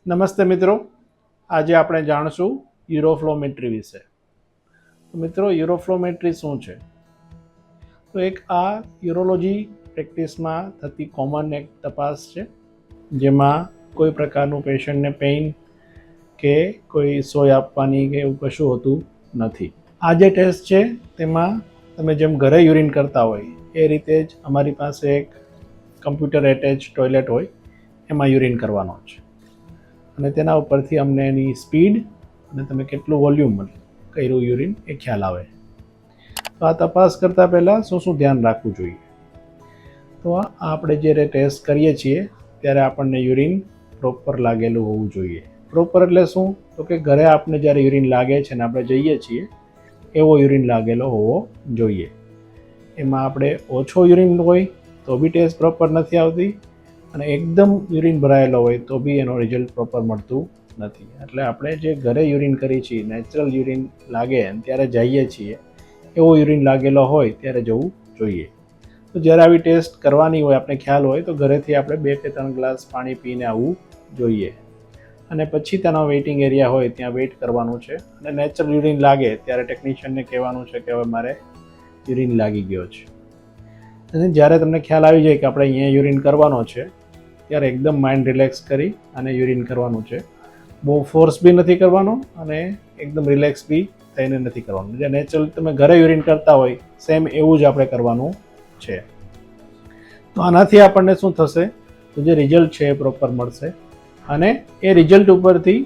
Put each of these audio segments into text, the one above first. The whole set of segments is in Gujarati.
નમસ્તે મિત્રો, આજે આપણે જાણશું યુરોફ્લોમેટ્રી વિશે. તો મિત્રો, યુરોફ્લોમેટ્રી શું છે? તો એક આ યુરોલોજી પ્રેક્ટિસમાં થતી કોમન એક તપાસ છે, જેમાં કોઈ પ્રકારનું પેશન્ટને પેઇન કે કોઈ સોય આપવાની કે એવું કશું હોતું નથી. આ જે ટેસ્ટ છે તેમાં તમે જેમ ઘરે યુરિન કરતા હોય એ રીતે જ અમારી પાસે એક કમ્પ્યુટર એટેચ ટોયલેટ હોય, એમાં યુરિન કરવાનો છે અને તેના ઉપરથી અમને એની સ્પીડ અને તમે કેટલું વોલ્યુમ કર્યું યુરિન એ ખ્યાલ આવે. તો આ તપાસ કરતાં પહેલાં શું શું ધ્યાન રાખવું જોઈએ? તો આપણે જ્યારે ટેસ્ટ કરીએ છીએ ત્યારે આપણને યુરિન પ્રોપર લાગેલું હોવું જોઈએ. પ્રોપર એટલે શું? તો કે ઘરે આપણને જ્યારે યુરિન લાગે છે ને આપણે જઈએ છીએ એવો યુરિન લાગેલો હોવો જોઈએ. એમાં આપણે ઓછો યુરિન હોય તો બી ટેસ્ટ પ્રોપર નથી આવતી, અને એકદમ યુરિન ભરાયેલો હોય તો બી એનો રિઝલ્ટ પ્રોપર મળતું નથી. એટલે આપણે જે ઘરે યુરિન કરીએ છીએ, નેચરલ યુરિન લાગે ત્યારે જઈએ છીએ, એવો યુરિન લાગેલો હોય ત્યારે જવું જોઈએ. તો જ્યારે આવી ટેસ્ટ કરવાની હોય, આપણે ખ્યાલ હોય, તો ઘરેથી આપણે 2 કે 3 ગ્લાસ પાણી પીને આવવું જોઈએ. અને પછી તેનો વેઇટિંગ એરિયા હોય ત્યાં વેઇટ કરવાનું છે. અને નેચરલ યુરિન લાગે ત્યારે ટેકનિશિયનને કહેવાનું છે કે હવે મારે યુરિન લાગી ગયો છે. અને જ્યારે તમને ખ્યાલ આવી જાય કે આપણે અહીંયા યુરિન કરવાનો છે ત્યારે એકદમ માઇન્ડ રિલેક્સ કરી અને યુરિન કરવાનું છે. બહુ ફોર્સ બી નથી કરવાનો અને એકદમ રિલેક્સ બી થઈને નથી કરવાનું. જે નેચરલ તમે ઘરે યુરિન કરતા હોય સેમ એવું જ આપણે કરવાનું છે. તો આનાથી આપણને શું થશે? તો જે રિઝલ્ટ છે એ પ્રોપર મળશે. અને એ રિઝલ્ટ ઉપરથી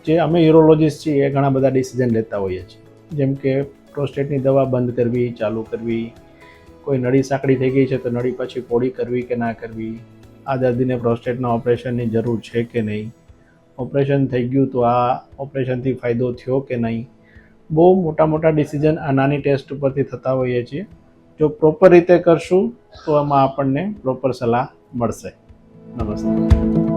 જે અમે યુરોલોજીસ્ટ છીએ એ ઘણા બધા ડિસિઝન લેતા હોઈએ છીએ, જેમ કે પ્રોસ્ટેટની દવા બંધ કરવી, ચાલુ કરવી, કોઈ નળી સાંકડી થઈ ગઈ છે તો નળી પછી પોળી કરવી કે ના કરવી, આ દર્દીને પ્રોસ્ટેટના ઓપરેશનની જરૂર છે કે નહીં, ઓપરેશન થઈ ગયું તો આ ઓપરેશનથી ફાયદો થયો કે નહીં. બહુ મોટા મોટા ડિસિઝન આ નાની ટેસ્ટ ઉપરથી થતા હોઈએ છીએ. જો પ્રોપર રીતે કરશું તો આમાં આપણને પ્રોપર સલાહ મળશે. નમસ્તે.